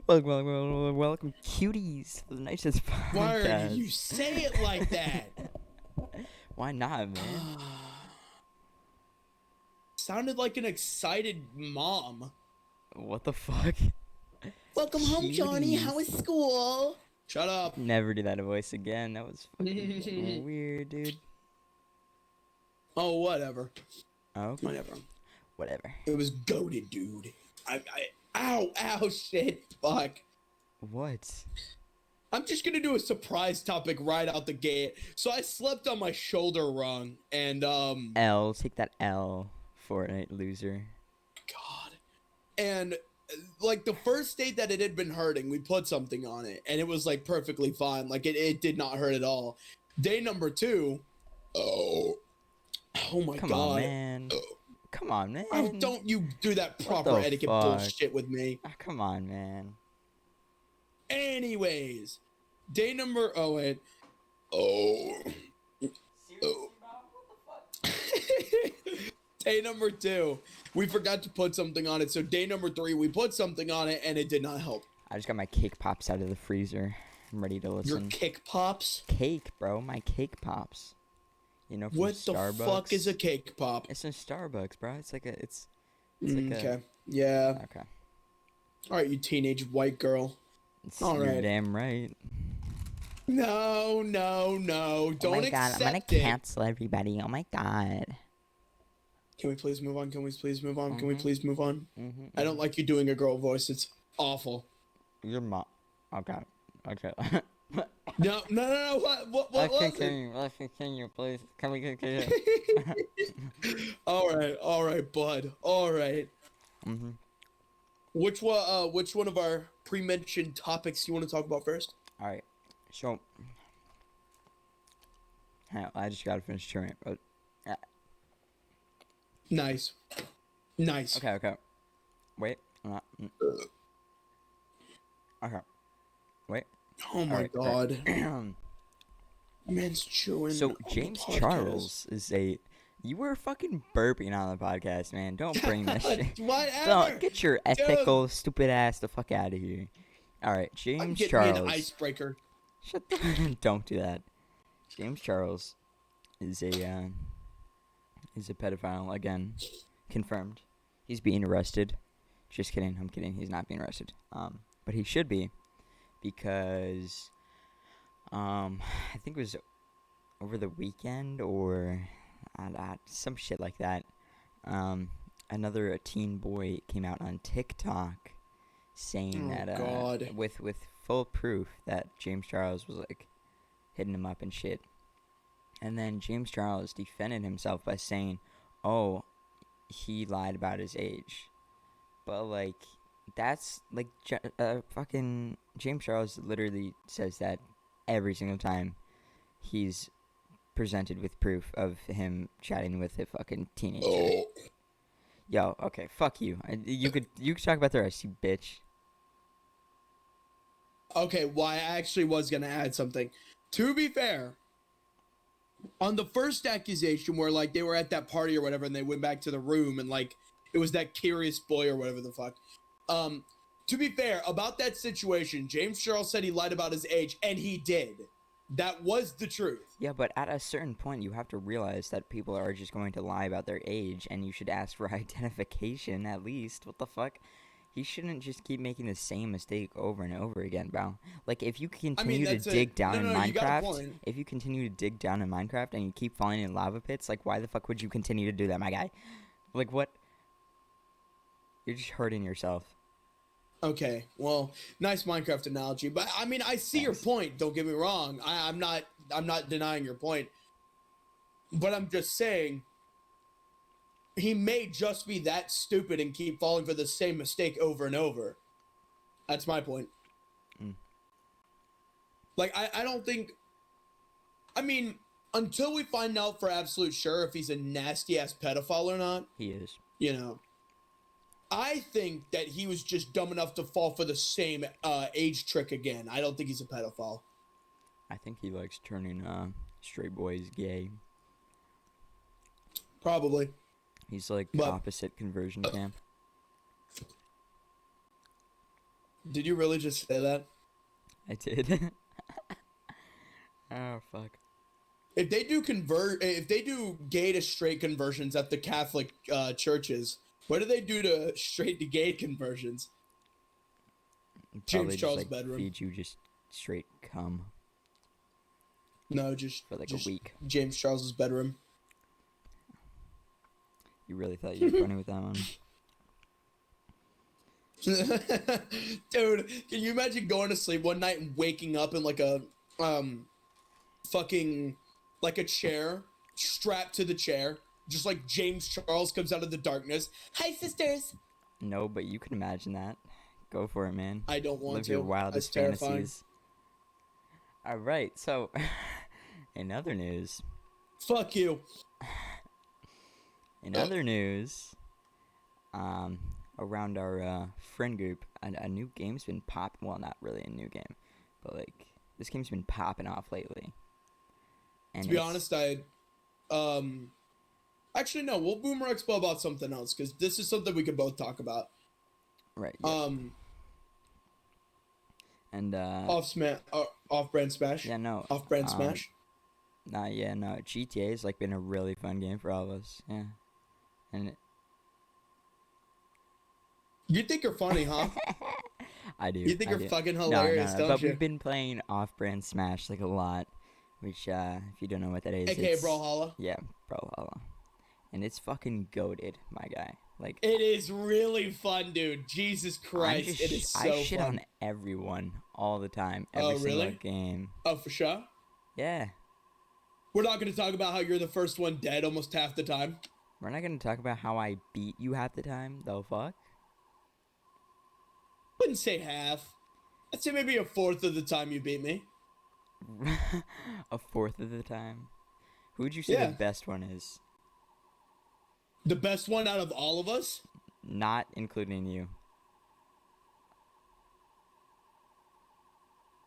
Welcome, cuties, for the nicest Word, podcast. you say it like that. Why not, man? Sounded like an excited mom. What the fuck? Welcome home, Johnny. How Cuties. was school? Shut up. Never do that voice again. That was fucking weird, dude. Oh, whatever. Okay. Whatever. Whatever. It was goated, dude. Ow, shit, fuck. What? I'm just gonna do a surprise topic right out the gate. So I slept on my shoulder wrong, and L. Take that L, Fortnite loser. God. And like the first day that it had been hurting, we put something on it, and it was like perfectly fine. Like it did not hurt at all. Day number 2, oh my Come God. on, man. Come on, man. Don't you do that proper etiquette bullshit with me. Come on, man. Anyways, day number, oh wait. Oh. Day number 2, we forgot to put something on it. So day number 3, we put something on it, and it did not help. I just got my cake pops out of the freezer. I'm ready to listen. Your kick pops? Cake, bro. My cake pops. You know, from What Starbucks. the fuck is a cake pop? It's in Starbucks, bro. It's like it's Okay. Yeah. Okay. All right, you teenage white girl. All You're right. damn right. No. Don't Oh my god, accept I'm gonna it. cancel everybody. Oh my god. Can we please move on? Can we please move on? Can we Mhm. please move on? I don't like you doing a girl voice. It's awful. Your mom. Okay. Okay. No. What Let's was it? continue. Let's continue, please. Can we continue? All right, bud. All right. Mhm. Which one of our pre-mentioned topics you want to talk about first? All right. So, I just gotta finish chewing it. But Nice. okay. Wait. Okay. Wait. Oh my God. Right. Man's chewing. So on the James podcast. Charles is a. You were fucking burping on the podcast, man. Don't bring this shit. Whatever. Don't get your ethical, stupid ass the fuck out of here. All right, I'm James getting Charles. me an icebreaker. Shut the. Don't do that. James Charles is a pedophile again, confirmed. He's being arrested. Just kidding. I'm kidding. He's not being arrested. But he should be, because I think it was over the weekend or some shit like that. Another teen boy came out on TikTok saying that God. with full proof that James Charles was like hitting him up and shit. And then James Charles defended himself by saying, "Oh, he lied about his age." But like, that's like fucking James Charles literally says that every single time he's presented with proof of him chatting with a fucking teenager. Oh. Yo, okay, fuck you. You could talk about the rest, you bitch. Okay, well, I actually was gonna add something. To be fair, on the first accusation where like they were at that party or whatever, and they went back to the room, and like it was that curious boy or whatever the fuck. To be fair, about that situation, James Charles said he lied about his age, and he did. That was the truth. Yeah, but at a certain point, you have to realize that people are just going to lie about their age, and you should ask for identification at least. What the fuck? He shouldn't just keep making the same mistake over and over again, bro. Like, if you continue to dig down in Minecraft, if you continue to dig down in Minecraft and you keep falling in lava pits, like, why the fuck would you continue to do that, my guy? Like, what? You're just hurting yourself. Okay, well, nice Minecraft analogy, but I mean, I see your point. Don't get me wrong. I'm not denying your point, but I'm just saying he may just be that stupid and keep falling for the same mistake over and over. That's my point. Like, I don't think. I mean, until we find out for absolute sure if he's a nasty ass pedophile or not, He is. you know. I think that he was just dumb enough to fall for the same age trick again. I don't think he's a pedophile. I think he likes turning straight boys gay. Probably. He's like But- opposite conversion camp. Did you really just say that? I did. Oh fuck. If they do gay to straight conversions at the Catholic churches, what do they do to straight to gay conversions? James Probably just Charles' like bedroom. feed you just straight cum No, just for like just a week. James Charles's bedroom. You really thought you were funny with that one? Dude, can you imagine going to sleep one night and waking up in like a fucking like a chair strapped to the chair, just like James Charles comes out of the darkness. Hi, sisters. No, but you can imagine that. Go for it, man. I don't want Live to. your wildest That's terrifying. fantasies. All right, so in other news, Fuck you. in other news, around our friend group, a new game's been popping. Well, not really a new game, but like this game's been popping off lately. And To be honest, actually no, we'll Boomer Expo about something else because this is something we could both talk about. right. Yeah. And Off-brand Smash. yeah, no, Off-brand Smash. no, GTA's like been a really fun game for all of us. Yeah, and You think you're funny, huh? I do. You think I you're do. fucking No, hilarious, don't but you? we've been playing off-brand Smash like a lot, which if you don't know what that is, AKA it's, Brawlhalla. yeah, Brawlhalla, and it's fucking goated, my guy. Like It is really fun, dude. Jesus Christ, it is so I shit fun. on everyone all the time, Oh, every single really? game. Oh, for sure. Yeah, We're not going to talk about how you're the first one dead almost half the time. we're not gonna talk about how I beat you half the time, though. Fuck. Wouldn't say half. I'd say maybe a fourth of the time you beat me. A fourth of the time. Who would you say Yeah. the best one is? The best one out of all of us? Not including you.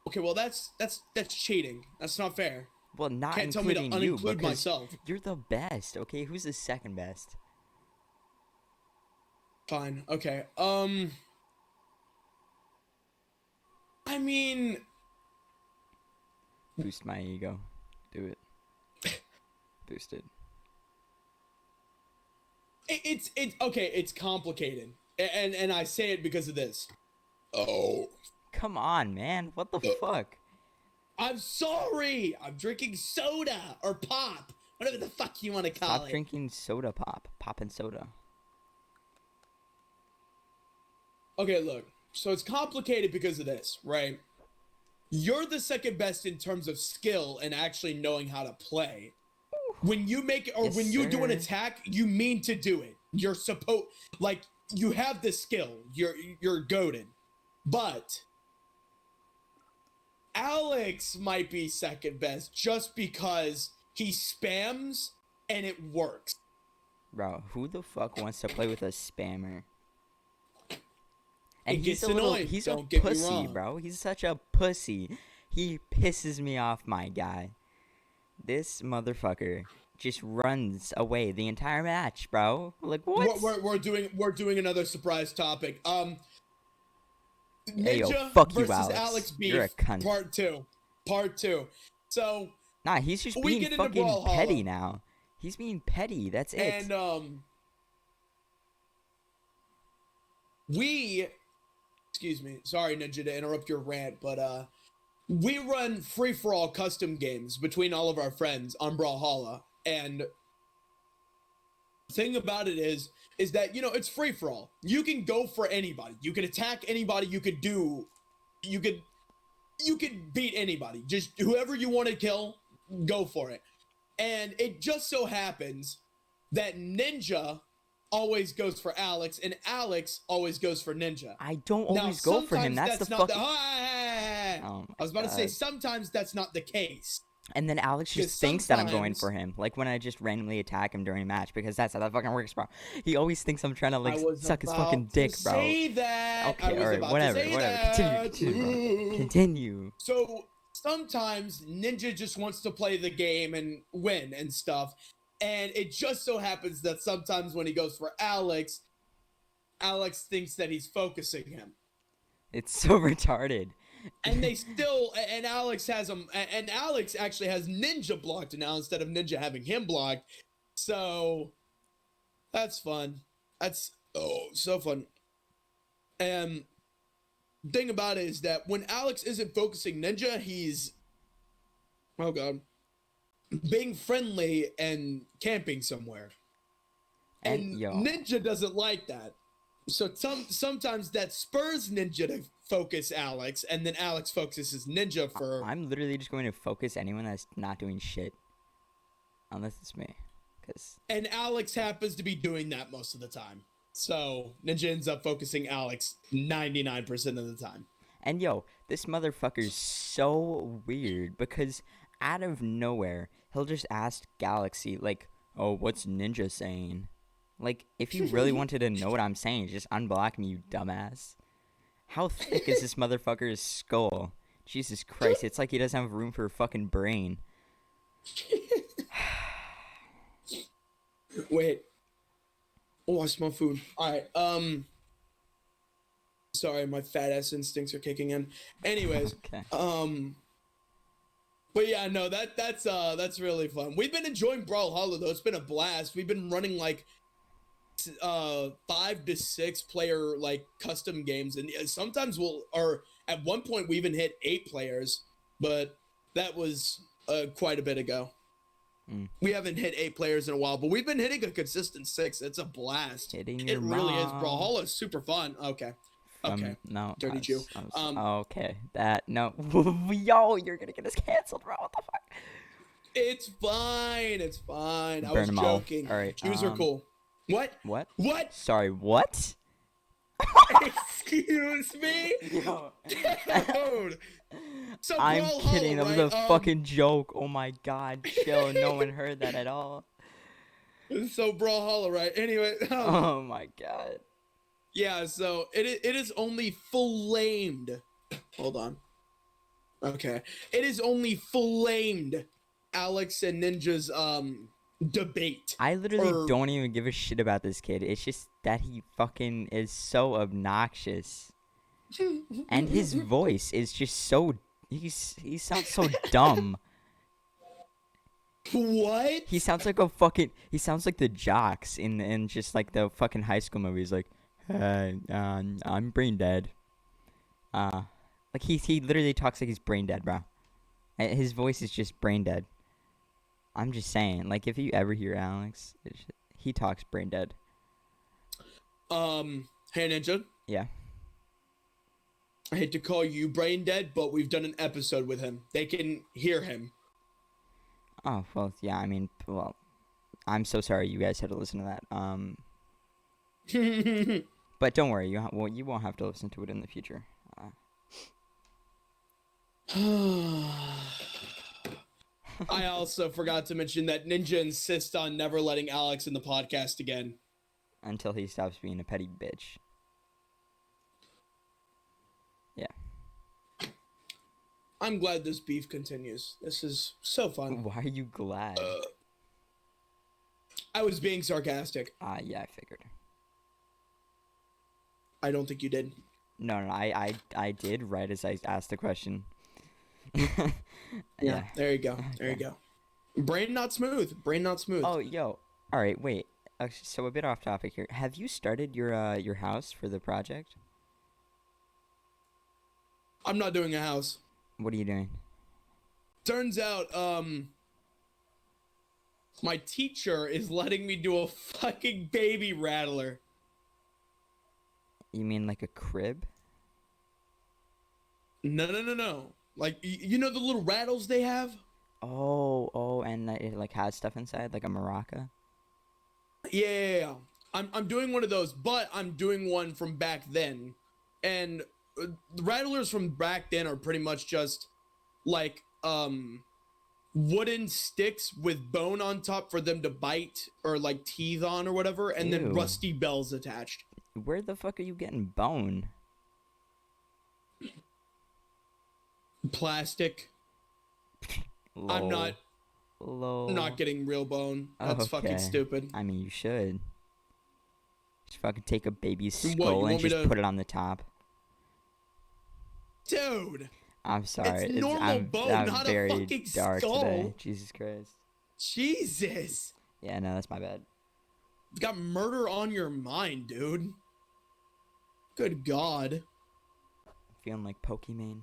Okay, well that's cheating. That's not fair. Well, not Can't tell me to including you uninclude because myself. you're the best. Okay, who's the second best? Fine. Okay. I mean, Boost my ego. Do it. Boost it. it's okay. It's complicated, and I say it because of this. Oh, Come on, man. What the fuck? I'm sorry. I'm drinking soda or pop, whatever the fuck you want to call Stop it. drinking soda pop. Pop and soda. Okay, look. So it's complicated because of this, right? You're the second best in terms of skill and actually knowing how to play. When you make or Yes, when you do an sir. attack, you mean to do it. You're supposed like you have the skill. You're goaded. But Alex might be second best just because he spams and it works. Bro, who the fuck wants to play with a spammer? And It he's gets a little, annoying, he's don't a get me pussy, wrong. bro. He's such a pussy. He pisses me off, my guy. This motherfucker just runs away the entire match, bro. Like what? We're doing another surprise topic. Hey, yo, Ninja fuck you, versus Alex. Alex Beef, You're a cunt. Part two. So Nah, he's just we being get into fucking Brawlhalla. petty now. He's being petty. That's it. and we, excuse me, sorry Ninja to interrupt your rant, but we run free for all custom games between all of our friends on Brawlhalla, and the thing about it is that it's free for all. You can go for anybody. You can attack anybody. You could beat anybody. Just whoever you want to kill, go for it. And it just so happens that Ninja always goes for Alex, and Alex always goes for Ninja. I don't Now, always go for him. sometimes That's the not fucking. Oh, I was about to say sometimes that's not the case. And then Alex just 'Cause thinks that I'm going sometimes- for him. Like when I just randomly attack him during a match because that's how that fucking works, bro. He always thinks I'm trying to like I was suck his about fucking to dick, bro. Say that. I Okay, was alright, about whatever, to say whatever. that. Continue, bro. Continue. So sometimes Ninja just wants to play the game and win and stuff. And it just so happens that sometimes when he goes for Alex, Alex thinks that he's focusing him. It's so retarded. And they still, and Alex has him, and Alex actually has Ninja blocked now instead of Ninja having him blocked. So that's fun. That's so fun. And thing about it is that when Alex isn't focusing Ninja, he's being friendly and camping somewhere. And Ninja doesn't like that. So sometimes that spurs Ninja to focus Alex, and then Alex focuses Ninja for... I'm literally just going to focus anyone that's not doing shit. Unless it's me. And Alex happens to be doing that most of the time. So Ninja ends up focusing Alex 99% of the time. And this motherfucker's so weird because out of nowhere, he'll just ask Galaxy, like, oh, what's Ninja saying? Like, if you really wanted to know what I'm saying, just unblock me, you dumbass. How thick is this motherfucker's skull? Jesus Christ, it's like he doesn't have room for a fucking brain. Wait. Oh, I smell food. Alright, sorry, my fat ass instincts are kicking in. Anyways, okay. But yeah, no, that's really fun. We've been enjoying Brawlhalla though. It's been a blast. We've been running like 5 to 6 player like custom games, and sometimes at one point we even hit 8 players, but that was quite a bit ago. We haven't hit 8 players in a while, but we've been hitting a consistent 6. It's a blast. Hitting it your really mom. is. Brawlhalla is super fun. Okay. No. Dirty Jew. Okay. Yo, you're gonna get us canceled, bro. What the fuck? It's fine. It's fine. Burn I was them joking. All right. Jews are cool. What? What? Sorry, what? Excuse me? Yo. Dude. So I'm kidding. That was a fucking joke. Oh my god. Chill. No one heard that at all. So Brawlhalla, right? Anyway. Oh my god. Yeah, so it is only flamed. Hold on. Okay. It is only flamed Alex and Ninja's debate. I literally don't even give a shit about this kid. It's just that he fucking is so obnoxious. And his voice is just so he sounds so dumb. What? He sounds like the jocks in just like the fucking high school movies, like, hey, I'm brain dead. Like he literally talks like he's brain dead, bro. And his voice is just brain dead. I'm just saying, like, if you ever hear Alex, he talks brain dead. Hey Ninja. Yeah. I hate to call you brain dead, but we've done an episode with him. They can hear him. Oh, well, yeah, I mean, well, I'm so sorry you guys had to listen to that. But don't worry, you won't have to listen to it in the future. I also forgot to mention that Ninja insists on never letting Alex in the podcast again. Until he stops being a petty bitch. Yeah. I'm glad this beef continues. This is so fun. Why are you glad? I was being sarcastic. Yeah, I figured. I don't think you did. No, I did right as I asked the question. Yeah, there you go. There you go. Brain not smooth. Oh, yo. All right, wait. So a bit off topic here. Have you started your house for the project? I'm not doing a house. What are you doing? Turns out, my teacher is letting me do a fucking baby rattler. You mean like a crib? No. Like, you know the little rattles they have? Oh, and it like has stuff inside, like a maraca? Yeah. I'm doing one of those, but I'm doing one from back then. And the rattlers from back then are pretty much just like wooden sticks with bone on top for them to bite or like teeth on or whatever, and then rusty bells attached. Where the fuck are you getting bone? Plastic. I'm not getting real bone. That's fucking stupid. I mean, you should. Just fucking take a baby's skull and just put it on the top. Dude, I'm sorry. it's normal bone, I'm not a very fucking dark today. skull. Jesus Christ. Jesus. Yeah, no, that's my bad. You got murder on your mind, dude. Good God. Feeling like Pokemon.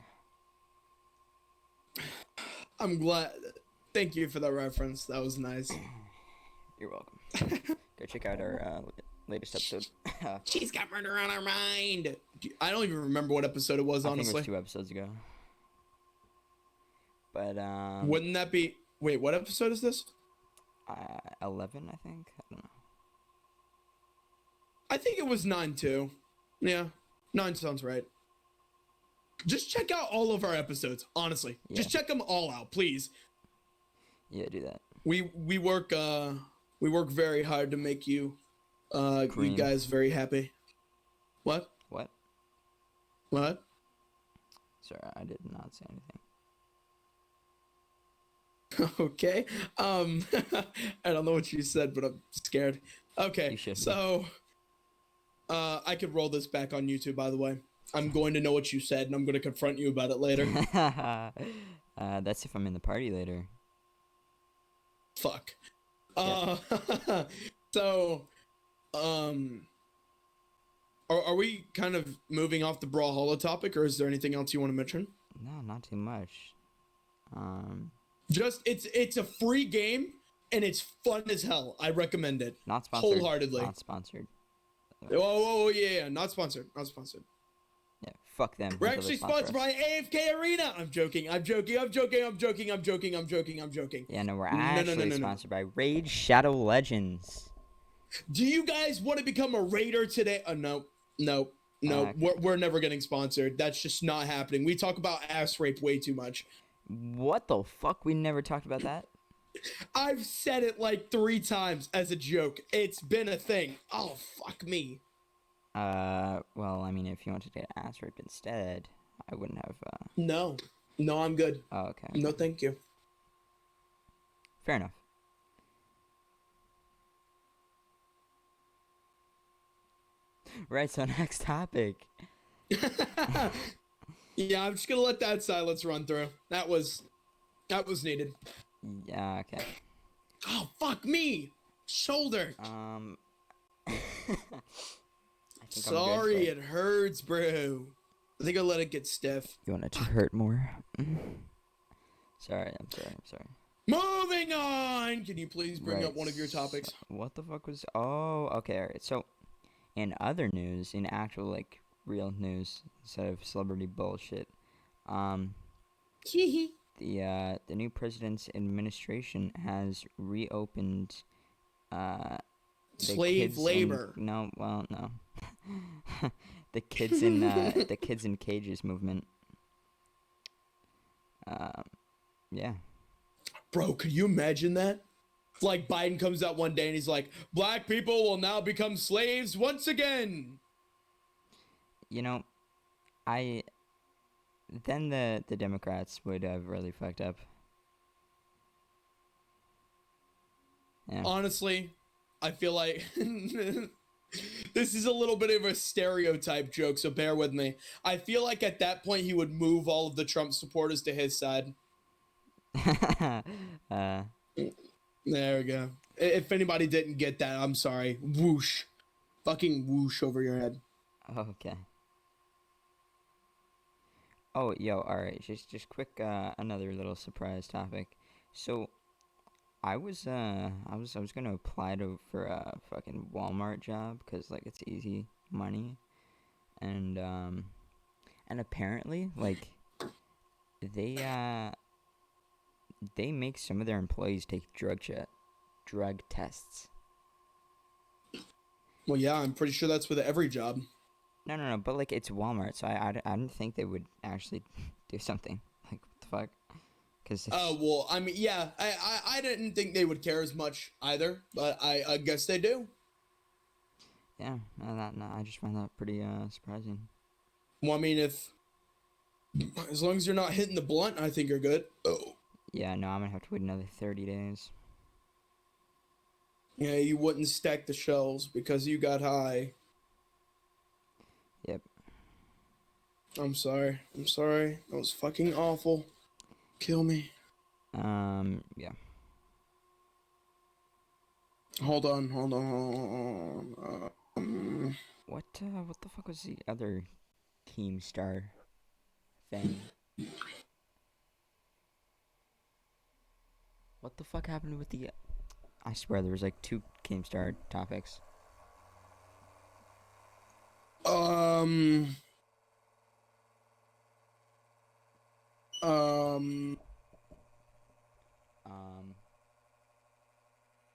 I'm glad. Thank you for that reference. That was nice. You're welcome. Go check out our latest episode. She's got murder on her mind. I don't even remember what episode it was, I think honestly. it was 2 episodes ago. But Wouldn't that be? Wait, what episode is this? 11, I think. I don't know. I think it was 9 too. Yeah, 9 sounds right. Just check out all of our episodes, honestly. Yeah. Just check them all out, please. Yeah, do that. We work very hard to make you Cream. you guys very happy. What? What? What? Sorry, I did not say anything. Okay. I don't know what you said, but I'm scared. Okay. You should be. So I could roll this back on YouTube, by the way. I'm going to know what you said, and I'm going to confront you about it later. That's if I'm in the party later. Fuck. Yeah. So, are we kind of moving off the Brawlhalla topic, or is there anything else you want to mention? No, not too much. Just it's a free game and it's fun as hell. I recommend it. Not sponsored. Wholeheartedly. Not sponsored. Oh yeah, not sponsored. Not sponsored. Yeah, fuck them. We're until they actually sponsor sponsored us. by AFK Arena. I'm joking. Yeah, no, we're No. actually sponsored by Raid Shadow Legends. Do you guys want to become a raider today? No. Okay. We're never getting sponsored. That's just not happening. We talk about ass rape way too much. What the fuck? We never talked about that. I've said it like 3 times as a joke. It's been a thing. Oh, fuck me. Well, I mean, if you wanted to get ass raped instead, I wouldn't have, No, I'm good. Oh, okay. No, thank you. Fair enough. Right, so next topic. Yeah, I'm just gonna let that silence run through. That was needed. Yeah, okay. Oh, fuck me! Shoulder! I think Sorry, I'm good, it hurts, bro. I think I'll let it get stiff. you want it to hurt more? Sorry. Moving on! Can you please bring up one of your topics? So, what the fuck was... Oh, okay, alright. So, in other news, in actual, like, real news, instead of celebrity bullshit, the new president's administration has reopened, Slave labor. No. the kids in cages movement. Yeah. Bro, could you imagine that? Like Biden comes out one day and he's like, black people will now become slaves once again. You know, then the Democrats would have really fucked up. Yeah. Honestly, I feel like this is a little bit of a stereotype joke, so bear with me. I feel like at that point he would move all of the Trump supporters to his side. There we go. If anybody didn't get that, I'm sorry. Whoosh. Fucking whoosh over your head. Okay. Oh, yo, alright, just quick, another little surprise topic. So, I was gonna apply for a fucking Walmart job, cause, like, it's easy money, and apparently, like, they make some of their employees take drug tests. Well, yeah, I'm pretty sure that's with every job. No, but, like, it's Walmart, so I didn't think they would actually do something. Like, what the fuck? Cause Oh, well, I mean, yeah, I didn't think they would care as much either, but I guess they do. Yeah, no, I just found that pretty, surprising. Well, I mean, as long as you're not hitting the blunt, I think you're good. Oh. Yeah, no, I'm gonna have to wait another 30 days. Yeah, you wouldn't stack the shelves because you got high. Yep. I'm sorry. I'm sorry. That was fucking awful. Kill me. Yeah. Hold on. Hold on. What the fuck was the other Keemstar thing? What the fuck happened with the... I swear there was like 2 Keemstar topics. Um.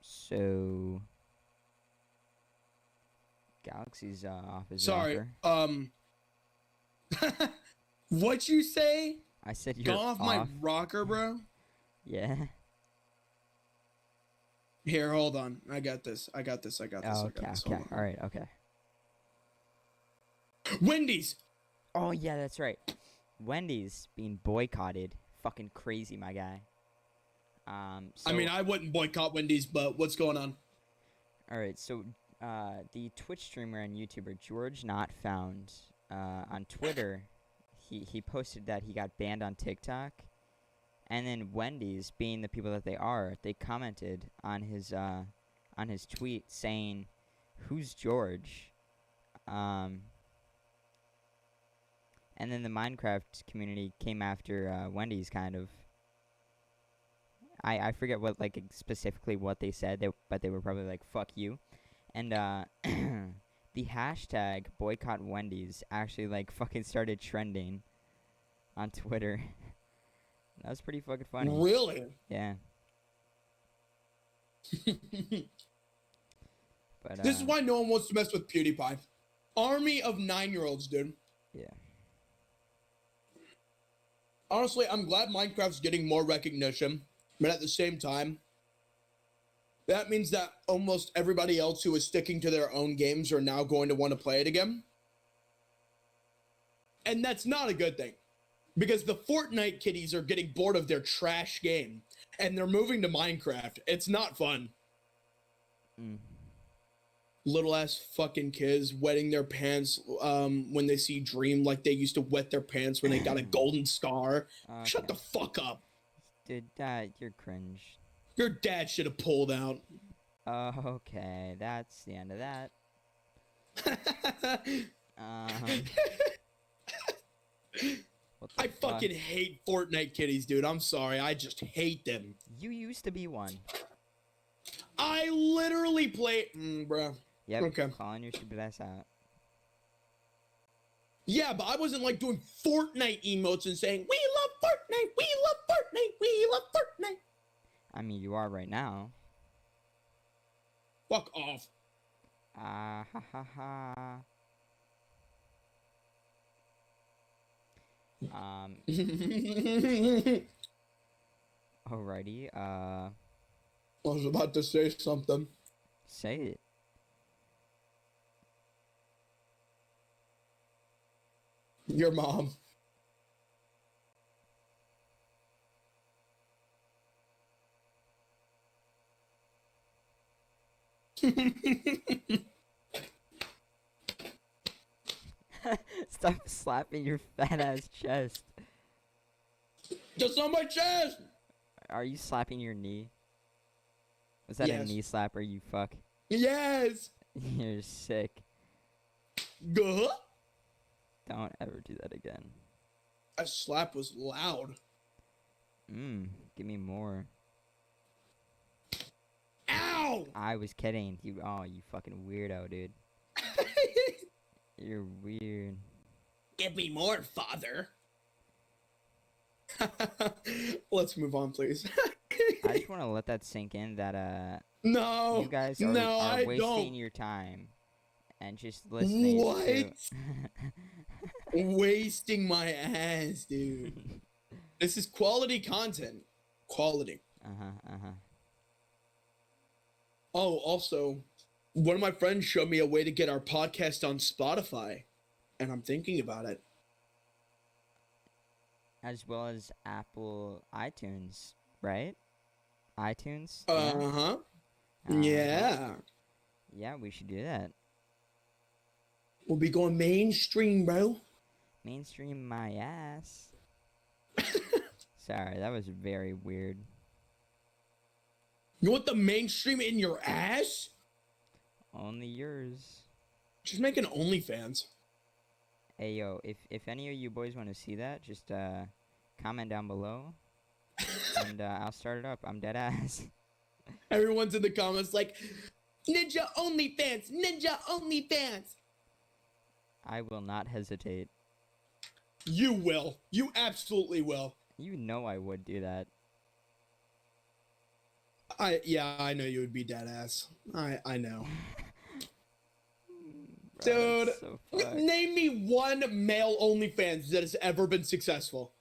So Galaxy's off his Sorry. rocker. What you say? I said Go you're off my off. rocker, bro. Yeah. Here, hold on. I got this. Oh, okay. Hold All right. Okay. on. Wendy's. Oh yeah, that's right. Wendy's being boycotted. Fucking crazy, my guy. So, I mean, I wouldn't boycott Wendy's, but what's going on? all right. So, the Twitch streamer and YouTuber George Not Found, on Twitter, he posted that he got banned on TikTok, and then Wendy's, being the people that they are, they commented on his tweet saying, "Who's George?" And then the Minecraft community came after Wendy's, kind of. I forget what, like, specifically what they said, but they were probably like, "Fuck you," and the hashtag boycott Wendy's actually, like, fucking started trending on Twitter. That was pretty fucking funny. Really? Yeah. But This is why no one wants to mess with PewDiePie. Army of 9-year-olds, dude. yeah. Honestly, I'm glad Minecraft's getting more recognition, but at the same time, that means that almost everybody else who is sticking to their own games are now going to want to play it again. And that's not a good thing, because the Fortnite kiddies are getting bored of their trash game, and they're moving to Minecraft. It's not fun. Little ass fucking kids wetting their pants when they see Dream like they used to wet their pants when they got a golden scar. Okay. Shut the fuck up. Dude, you're cringe. Your dad should have pulled out. Okay, that's the end of that. What the I fuck? fucking hate Fortnite kiddies, dude. I'm sorry. I just hate them. You used to be one. I literally play... bruh. Yep, Okay. calling your stupid ass out. Yeah, but I wasn't like doing Fortnite emotes and saying, "We love Fortnite, we love Fortnite, we love Fortnite." I mean, you are right now. Fuck off. Ha ha ha. Alrighty, I was about to say something. say it. Your mom. Stop slapping your fat ass chest. Just on my chest. Are you slapping your knee? Was that a Yes. knee slapper, you fuck? Yes. You're sick. Guh. Don't ever do that again. That slap was loud. Give me more. Ow! I was kidding. You fucking weirdo, dude. You're weird. Give me more, father. Let's move on, please. I just want to let that sink in that No. you guys no, are I wasting don't. your time and just listening What? to Wasting my ass, dude. This is quality content. Quality. Oh, also, one of my friends showed me a way to get our podcast on Spotify, and I'm thinking about it. As well as Apple iTunes, right? iTunes? Uh-huh. Yeah. Yeah. Yeah, we should do that. We'll be going mainstream, bro. Mainstream my ass. Sorry, that was very weird. You want the mainstream in your ass? Only yours. Just make an OnlyFans. Hey yo, if any of you boys want to see that, just comment down below, and I'll start it up. I'm dead ass. Everyone's in the comments like, Ninja OnlyFans, Ninja OnlyFans. I will not hesitate. You will. You absolutely will. You know I would do that. I know you would be dead ass. I know. Bro, Dude, so name me one male OnlyFans that has ever been successful.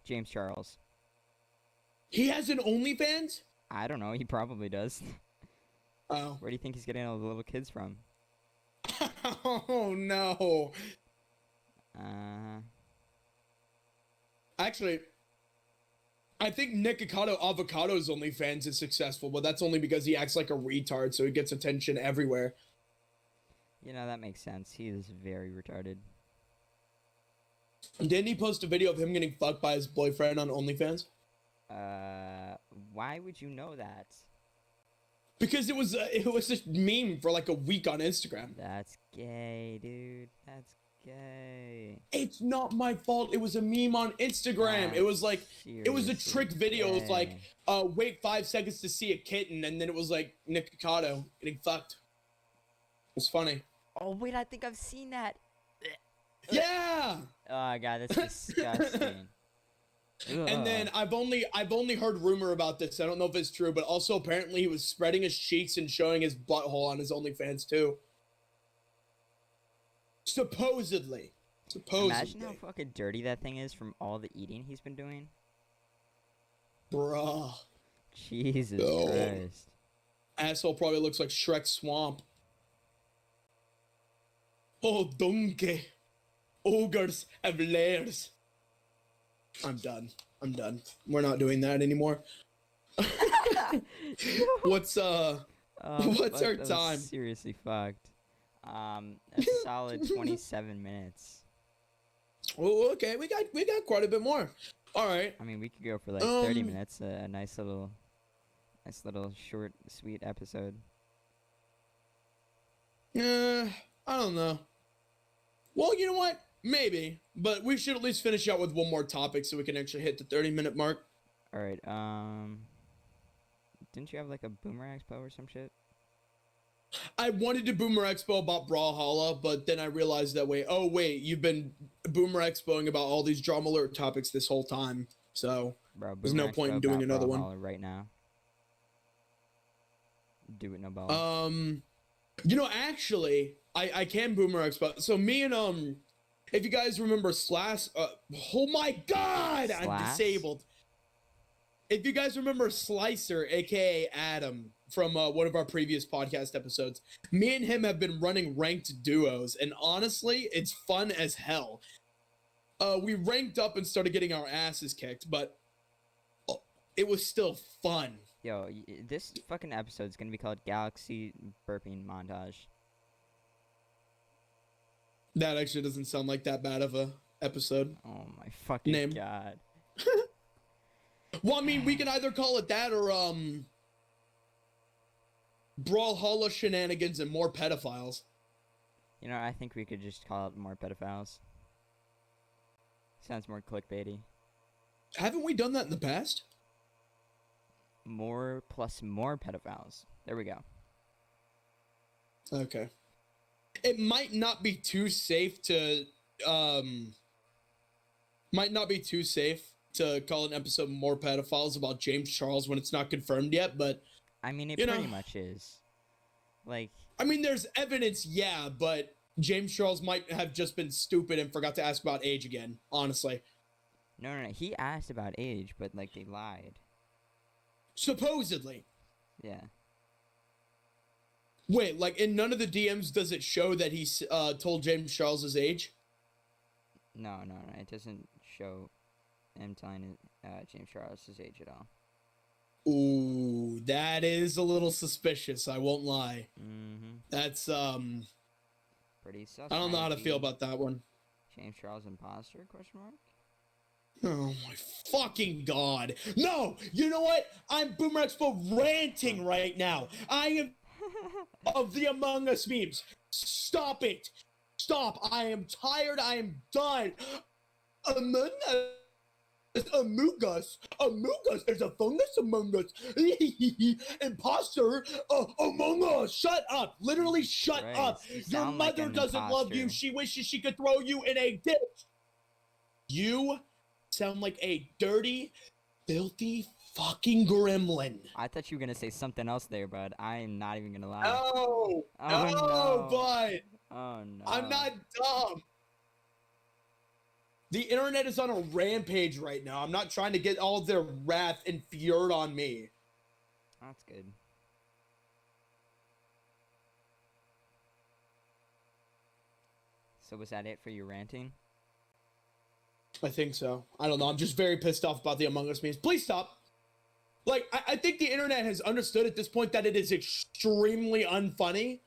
James Charles. He has an OnlyFans? I don't know. He probably does. Oh. Where do you think he's getting all the little kids from? Oh no. Actually, I think Nikocado Avocado's OnlyFans is successful, but that's only because he acts like a retard, so he gets attention everywhere. You know, that makes sense. He is very retarded. Didn't he post a video of him getting fucked by his boyfriend on OnlyFans? Why would you know that? Because it was a meme for like a week on Instagram. That's gay, dude. That's gay. It's not my fault. It was a meme on Instagram. That's it was like, it was a trick video. gay. It was like, wait 5 seconds to see a kitten, and then it was like Nikocado getting fucked. It's funny. Oh wait, I think I've seen that. Yeah. Oh god, that's disgusting. And then I've only heard rumor about this. I don't know if it's true, but also apparently he was spreading his cheeks and showing his butthole on his OnlyFans too. Supposedly. Imagine how fucking dirty that thing is from all the eating he's been doing. Bruh. Jesus Christ. Asshole probably looks like Shrek Swamp. Oh, donkey. Ogres have lairs. I'm done. We're not doing that anymore. What's our time? Seriously fucked. A solid 27 minutes. Oh, okay. We got quite a bit more. All right. I mean, we could go for like 30 minutes. A nice little short, sweet episode. I don't know. Well, you know what? Maybe, but we should at least finish out with one more topic so we can actually hit the 30-minute mark. All right. Didn't you have like a Boomer Expo or some shit? I wanted to Boomer Expo about Brawlhalla, but then I realized that wait, you've been Boomer Expoing about all these drama alert topics this whole time, so Bro, there's no point in doing another one right now. Do it, no ball. You know, actually, I can Boomer Expo. So me and if you guys remember Slash, oh my god, Slash? I'm disabled. If you guys remember Slicer, aka Adam, from one of our previous podcast episodes, me and him have been running ranked duos, and honestly, it's fun as hell. We ranked up and started getting our asses kicked, but it was still fun. Yo, this fucking episode is gonna be called Galaxy Burping Montage. That actually doesn't sound like that bad of a episode. Oh my fucking god. Well, I mean, we can either call it that or Brawlhalla shenanigans and more pedophiles. You know, I think we could just call it more pedophiles. Sounds more clickbaity. Haven't we done that in the past? More plus more pedophiles. There we go. Okay. It might not be too safe to call an episode more pedophiles about James Charles when it's not confirmed yet, but I mean, it pretty much is. Like, I mean, there's evidence, yeah, but James Charles might have just been stupid and forgot to ask about age again, honestly. No, he asked about age, but like they lied. Supposedly. Yeah. Wait, like in none of the DMs does it show that he told James Charles his age? No, it doesn't show him telling James Charles his age at all. Ooh, that is a little suspicious, I won't lie. Mm-hmm. That's, Pretty sus. I don't know how to feel about that one. James Charles imposter? Question mark. Oh my fucking god. No! You know what? I'm Boomer Expo ranting right now. I am of the Among Us memes. Stop it. Stop. I am tired. I am done. Among Us. There's a fungus among us. Imposter. Among Us. Shut up. Literally shut up. Your mother doesn't love you. She wishes she could throw you in a ditch. You sound like a dirty, filthy fucking gremlin. I thought you were gonna say something else there, bud. I am not even gonna lie. No, but oh no, I'm not dumb. The internet is on a rampage right now. I'm not trying to get all of their wrath and fury on me. That's good. So was that it for your ranting? I think so. I don't know. I'm just very pissed off about the Among Us memes. Please stop. Like, I think the internet has understood at this point that it is extremely unfunny.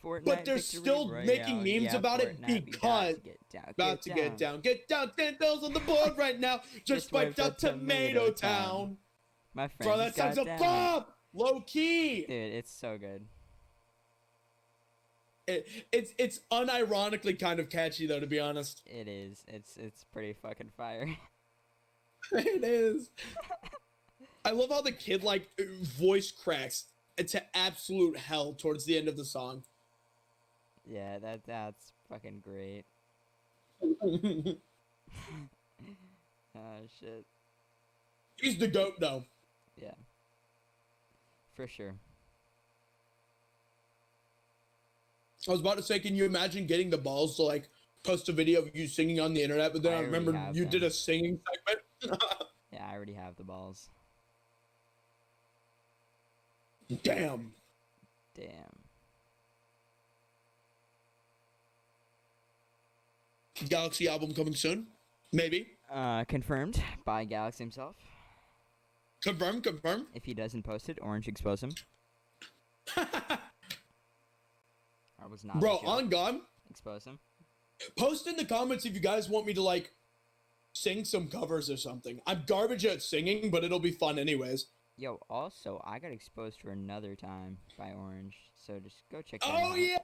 Fortnite but they're still making memes about it because about to get down. Get down, 10 bills on the board right now. Just wiped out Tomato Town. My friend, bro, that sounds a bop. Low key. Dude, it's so good. It's unironically kind of catchy though, to be honest. It is. It's pretty fucking fire. It is. I love how the kid like voice cracks to absolute hell towards the end of the song. Yeah, that's fucking great. Oh shit. He's the GOAT though. Yeah. For sure. I was about to say, can you imagine getting the balls to like post a video of you singing on the internet, but then I remember you did a singing segment. Yeah, I already have the balls. Damn. Galaxy album coming soon? Maybe. Confirmed by Galaxy himself. Confirm. If he doesn't post it, Orange expose him. I was not. Bro, on God. Expose him. Post in the comments if you guys want me to like sing some covers or something. I'm garbage at singing, but it'll be fun anyways. Yo, also, I got exposed for another time by Orange, so just go check that out. Oh, yeah!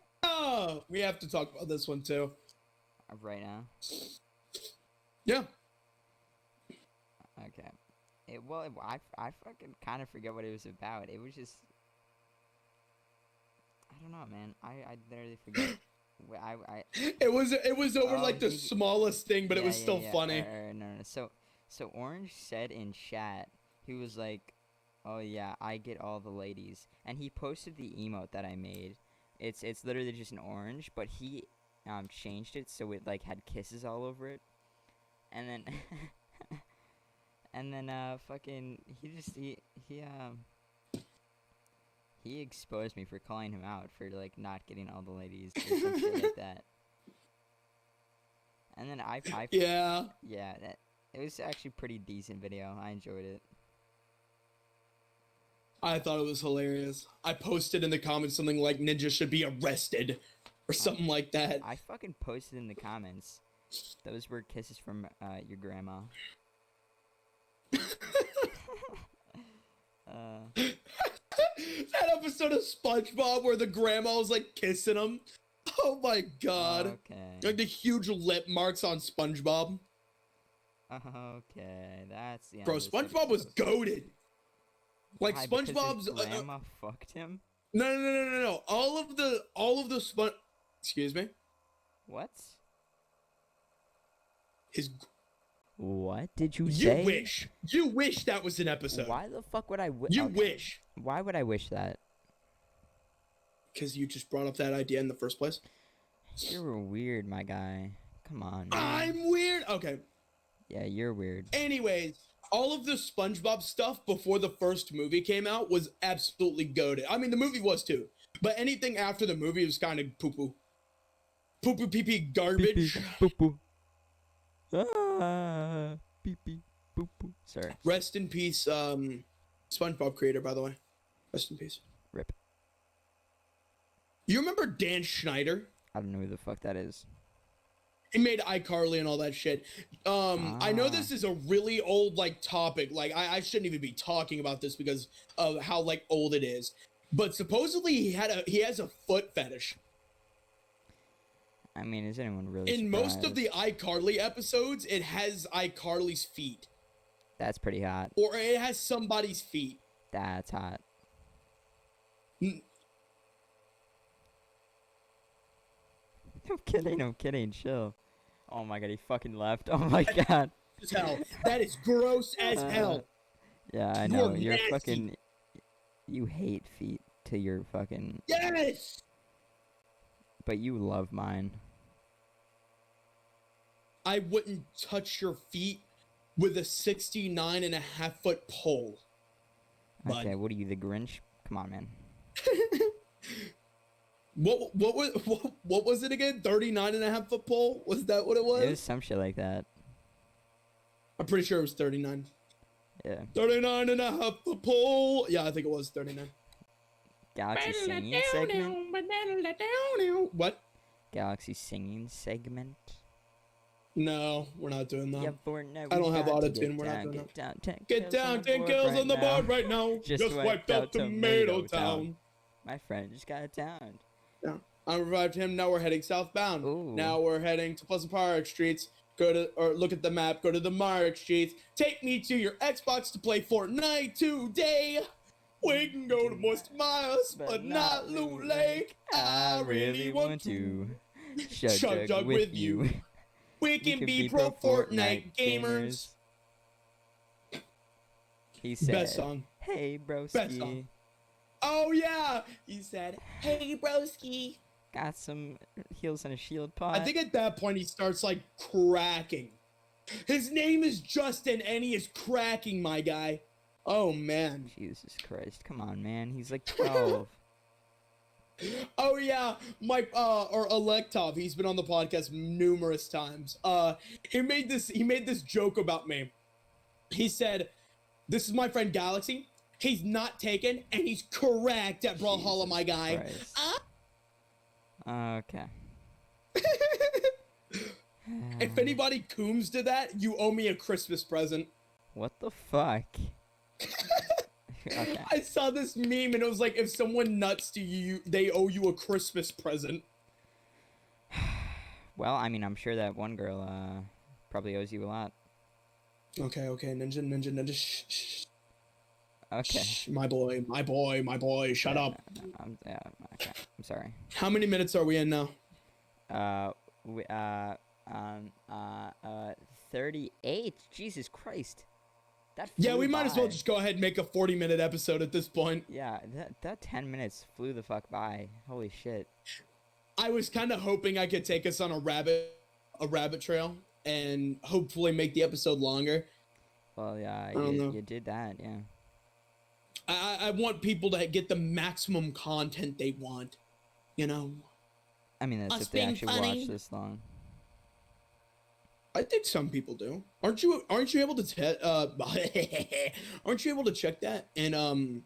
We have to talk about this one, too. Right now? Yeah. Okay. I fucking kind of forget what it was about. It was just... I don't know, man. I literally forget. It was over, like, the smallest thing, but it was still funny. No. So Orange said in chat, he was like... Oh yeah, I get all the ladies. And he posted the emote that I made. It's literally just an orange, but he changed it so it like had kisses all over it. And then fucking he exposed me for calling him out for like not getting all the ladies or some shit like that. And then yeah. It was actually a pretty decent video. I enjoyed it. I thought it was hilarious. I posted in the comments something like Ninja should be arrested or something like that. I fucking posted in the comments. Those were kisses from your grandma. That episode of SpongeBob where the grandma was like kissing him. Oh my god. Okay. Like the huge lip marks on SpongeBob. Okay, that's the end. Bro, SpongeBob was goated. Like SpongeBob's grandma fucked him. No. All of the Excuse me. What? What did you say? You wish that was an episode. Why the fuck would I wish? You wish. Why would I wish that? Because you just brought up that idea in the first place. You're weird, my guy. Come on. Man. I'm weird. Okay. Yeah, you're weird. Anyways. All of the SpongeBob stuff before the first movie came out was absolutely goated. I mean, the movie was too. But anything after the movie was kind of poo-poo. Poo-poo, pee-pee, garbage. Poo-poo. Pee-pee, poo-poo. Sorry. Rest in peace, SpongeBob creator, by the way. Rest in peace. Rip. You remember Dan Schneider? I don't know who the fuck that is. He made iCarly and all that shit. I know this is a really old like topic. Like I shouldn't even be talking about this because of how like old it is. But supposedly he has a foot fetish. I mean, is anyone really In surprised? most of the iCarly episodes, it has iCarly's feet. That's pretty hot. Or it has somebody's feet. That's hot. I'm kidding, chill. Oh my god, he fucking left. Oh my god. As hell. That is gross as hell. Yeah, I know. You're fucking... You hate feet to your fucking... Yes! But you love mine. I wouldn't touch your feet with a 69.5-foot pole. Okay, what are you, the Grinch? Come on, man. What was it again? 39.5-foot pole? Was that what it was? It was some shit like that. I'm pretty sure it was 39. Yeah. 39.5-foot pole. Yeah, I think it was 39. Galaxy singing segment? What? Galaxy singing segment? No, we're not doing that. Yeah, Fortnite, I don't have got to auto-tune, get we're not down, doing get down, 10 Get down, 10 board kills right on the now. board right now. Just wiped out Tomato Town. My friend just got downed. Yeah. I revived him. Now we're heading southbound. Ooh. Now we're heading to Pleasant Park Streets. Look at the map. Go to the Mark Streets. Take me to your Xbox to play Fortnite today. We can go to Moist Miles, but not Loot Lake. I really want to chug jug with you. We can be pro Fortnite gamers. He said, Best song. Hey, broski. Best song. Oh, yeah. He said, hey, broski. Got some heals and a shield pot. I think at that point he starts, like, cracking. His name is Justin, and he is cracking, my guy. Oh, man. Jesus Christ. Come on, man. He's like 12. Oh yeah, Mike or Electov, he's been on the podcast numerous times. He made this joke about me. He said, "This is my friend Galaxy. He's not taken, and he's correct at Brawlhalla, my guy." Okay. If anybody cooms to that, you owe me a Christmas present. What the fuck? Okay. I saw this meme and it was like, if someone nuts to you, they owe you a Christmas present. Well, I mean, I'm sure that one girl probably owes you a lot. Okay, ninja. Shh. Okay. Shh, my boy, shut up. Yeah, okay. I'm sorry. How many minutes are we in now? 38. Jesus Christ. Yeah, we might as well just go ahead and make a 40-minute episode at this point. Yeah, that 10 minutes flew the fuck by. Holy shit. I was kind of hoping I could take us on a rabbit trail and hopefully make the episode longer. Well, yeah, you did that, yeah. I want people to get the maximum content they want, you know? I mean, that's if they actually watch this long. I think some people do. Aren't you able to aren't you able to check that in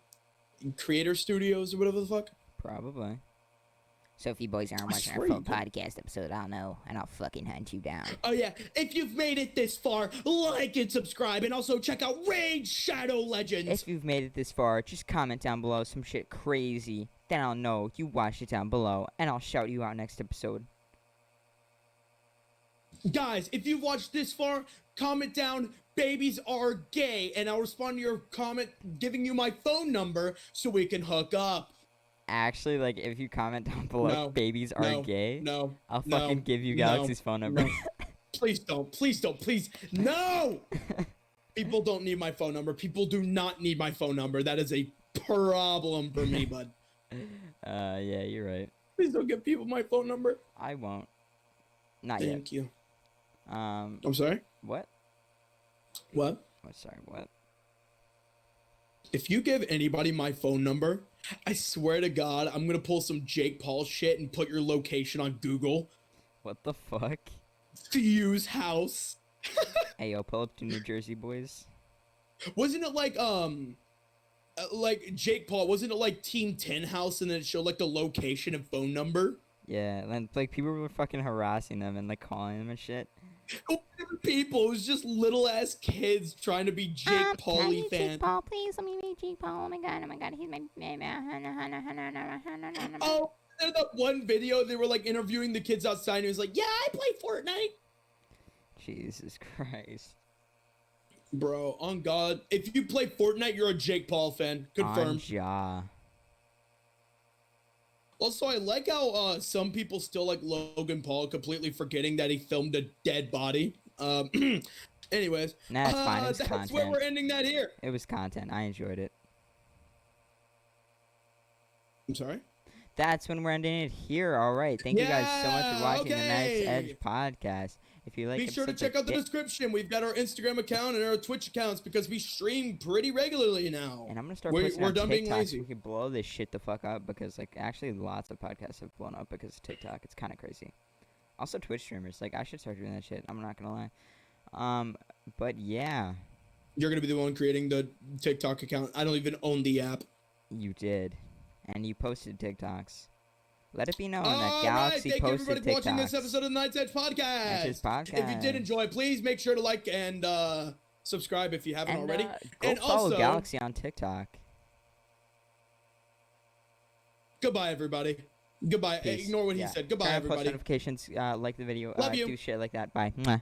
Creator Studios or whatever the fuck? Probably. So if you boys aren't watching our full podcast episode, I'll know, and I'll fucking hunt you down. Oh yeah, if you've made it this far, like and subscribe, and also check out Raid Shadow Legends. If you've made it this far, just comment down below some shit crazy. Then I'll know you watched it down below, and I'll shout you out next episode. Guys, if you've watched this far, comment down, babies are gay, and I'll respond to your comment giving you my phone number so we can hook up. Actually, like, if you comment down below, babies are gay, I'll fucking give you Galaxy's phone number. Please don't, please. No! People don't need my phone number. People do not need my phone number. That is a problem for me, bud. Yeah, you're right. Please don't give people my phone number. I won't. Not yet. Thank you. I'm sorry? What? What? Oh, sorry, what? If you give anybody my phone number, I swear to God, I'm gonna pull some Jake Paul shit and put your location on Google. What the fuck? Fuse house. Hey, yo, pull up to New Jersey, boys. Wasn't it like Jake Paul? Wasn't it like Team 10 House, and then it showed like the location and phone number? Yeah, and like people were fucking harassing them and like calling them and shit. People, it was just little ass kids trying to be Jake Paul-y Jake fan. Paul, please let me meet Jake Paul. Oh my god, he's my Oh, there's that one video they were like interviewing the kids outside and he was like, yeah, I play Fortnite. Jesus Christ. Bro, on God, if you play Fortnite, you're a Jake Paul fan. Confirmed. Ja. Also, I like how some people still like Logan Paul, completely forgetting that he filmed a dead body. Anyways, Nah, it's fine. It was that's content. where we're ending that here. It was content. I enjoyed it. I'm sorry? That's when we're ending it here. All right. Thank you guys so much for watching the Knight's Edge podcast. If you like, be sure to check out the description. We've got our Instagram account and our Twitch accounts because we stream pretty regularly now. And I'm gonna start posting on TikTok so we can blow this shit the fuck up because like actually lots of podcasts have blown up because of TikTok. It's kind of crazy. Also Twitch streamers. Like I should start doing that shit. I'm not gonna lie. But yeah. You're gonna be the one creating the TikTok account. I don't even own the app. You did, and you posted TikToks. Let it be known that All Galaxy right, thank you posted everybody for watching this TikToks. episode of the Knight's Edge podcast. If you did enjoy, please make sure to like and subscribe if you haven't And already. go And follow also, Galaxy on TikTok. Goodbye, everybody. Goodbye. Peace. Ignore what he said. Goodbye, Turn on post everybody. notifications. Like the video. Love you. Do shit like that. Bye. Mwah.